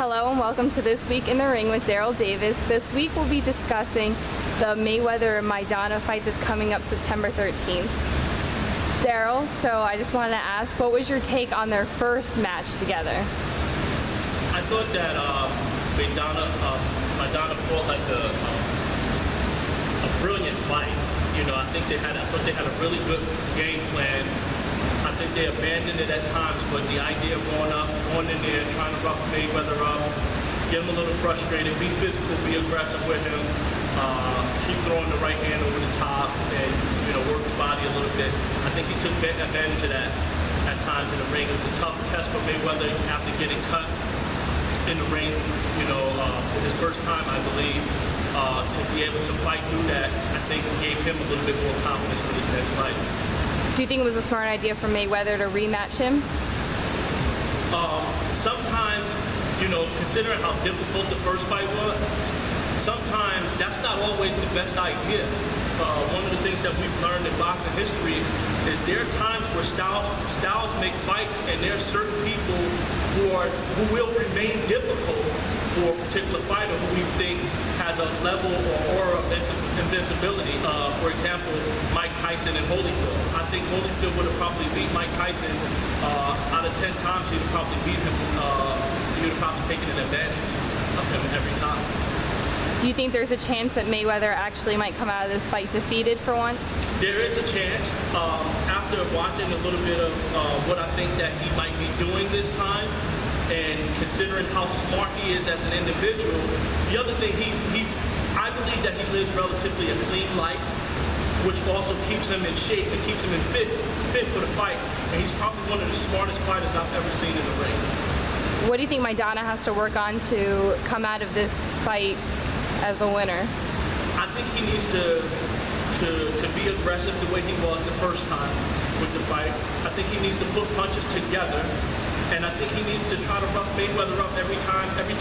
Hello and welcome to This Week in the Ring with Daryl Davis. This week we'll be discussing the Mayweather and Maidana fight that's coming up September 13th. Daryl, so I just wanted to ask, what was your take on their first match together? I thought that Maidana fought like a brilliant fight. You know, I thought they had a really good game plan. I think they abandoned it at times, but the idea of going in there, trying to rough Mayweather up, get him a little frustrated, be physical, be aggressive with him, keep throwing the right hand over the top, and work the body a little bit. I think he took advantage of that at times in the ring. It was a tough test for Mayweather after getting cut in the ring. For his first time, I believe, to be able to fight through that, I think gave him a little bit more confidence for this next fight. Do you think it was a smart idea for Mayweather to rematch him? Sometimes, considering how difficult the first fight was, sometimes that's not always the best idea. One of the things that we've learned in boxing history is there are times where styles make fights, and there are certain people who will remain difficult for a particular fighter who we think has a level or aura of invincibility. For example, Mike Tyson and Holyfield. I think Holyfield would have probably beat Mike Tyson out of 10 times. He'd have probably beat him. He would have probably taken an advantage of him every time. Do you think there's a chance that Mayweather actually might come out of this fight defeated for once? There is a chance. After watching a little bit of what I think that he might be doing this time, and considering how smart he is as an individual, the other thing, I believe that he lives relatively a clean life, which also keeps him in shape and keeps him in fit for the fight. And he's probably one of the smartest fighters I've ever seen in the ring. What do you think Maidana has to work on to come out of this fight as the winner? I think he needs to be aggressive the way he was the first time with the fight. I think he needs to put punches together. And I think he needs to try to rough Mayweather up every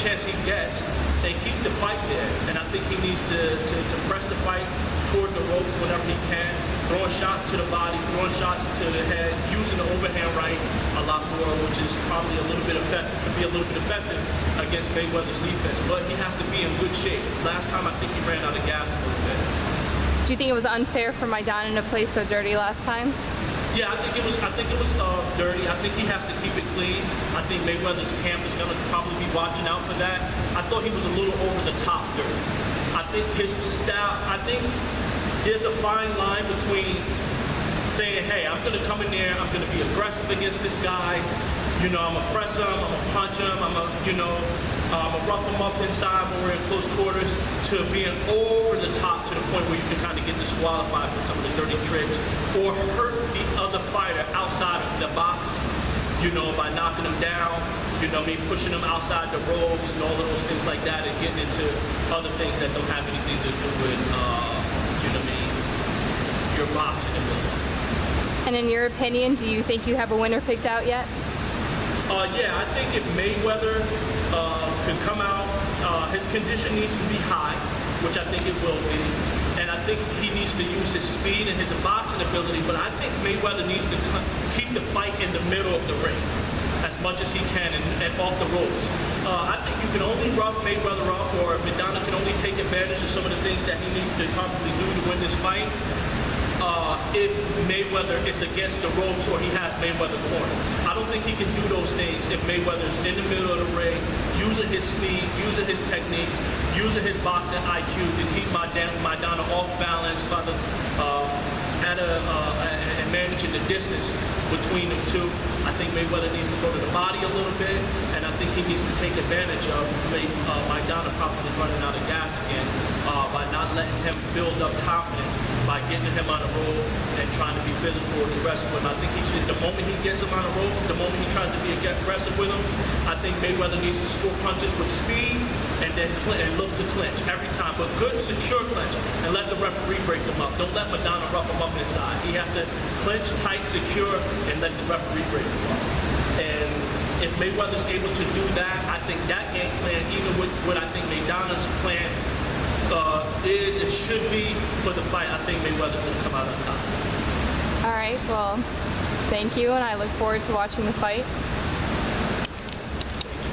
chance he gets, and keep the fight there. And I think he needs to press the fight toward the ropes whenever he can, throwing shots to the body, throwing shots to the head, using the overhand right a lot more, which is probably a little bit effective against Mayweather's defense. But he has to be in good shape. Last time I think he ran out of gas a little bit. Do you think it was unfair for Maidana to play so dirty last time? Yeah, I think it was dirty. I think he has to keep it clean. I think Mayweather's camp is going to probably be watching out for that. I thought he was a little over the top dirty. I think his style, there's a fine line between saying, hey, I'm going to come in there, I'm going to be aggressive against this guy, I'm going to press him, I'm going to punch him, I'm going to rough him up inside when we're in close quarters, to being over the top to the point where you can kind of get disqualified for some of the dirty tricks or hurt the other fighter outside of the boxing, by knocking him down, pushing him outside the ropes and all of those things like that, and getting into other things that don't have anything to do with, your boxing ability. And in your opinion, do you think you have a winner picked out yet? Yeah, I think if Mayweather could come out, his condition needs to be high, which I think it will be. And I think he needs to use his speed and his boxing ability, but I think Mayweather needs to keep the fight in the middle of the ring as much as he can and off the ropes. I think you can only rough Mayweather up, or Maidana can only take advantage of some of the things that he needs to probably do to win this fight if Mayweather is against the ropes or he has Mayweather cornered. I don't think he can do those things if Mayweather's in the middle of the ring, using his speed, using his technique, using his boxing IQ to keep Maidana off balance and managing the distance between the two. I think Mayweather needs to go to the body a little bit, and I think he needs to take advantage of Maidana probably running out of gas again by not letting him build up confidence, by getting him on the road and trying to be physical and aggressive with him. I think the moment he gets him on the ropes, the moment he tries to be aggressive with him, I think Mayweather needs to score punches with speed and then look to clinch every time, but good, secure clinch, and let the referee break them up. Don't let Maidana rough him up inside. He has to clinch tight, secure, and let the referee break them up. And if Mayweather's able to do that, I think that game plan, even with what I think Maidana's plan is and should be for the fight, I think Mayweather will come out on top. All right, well, thank you, and I look forward to watching the fight.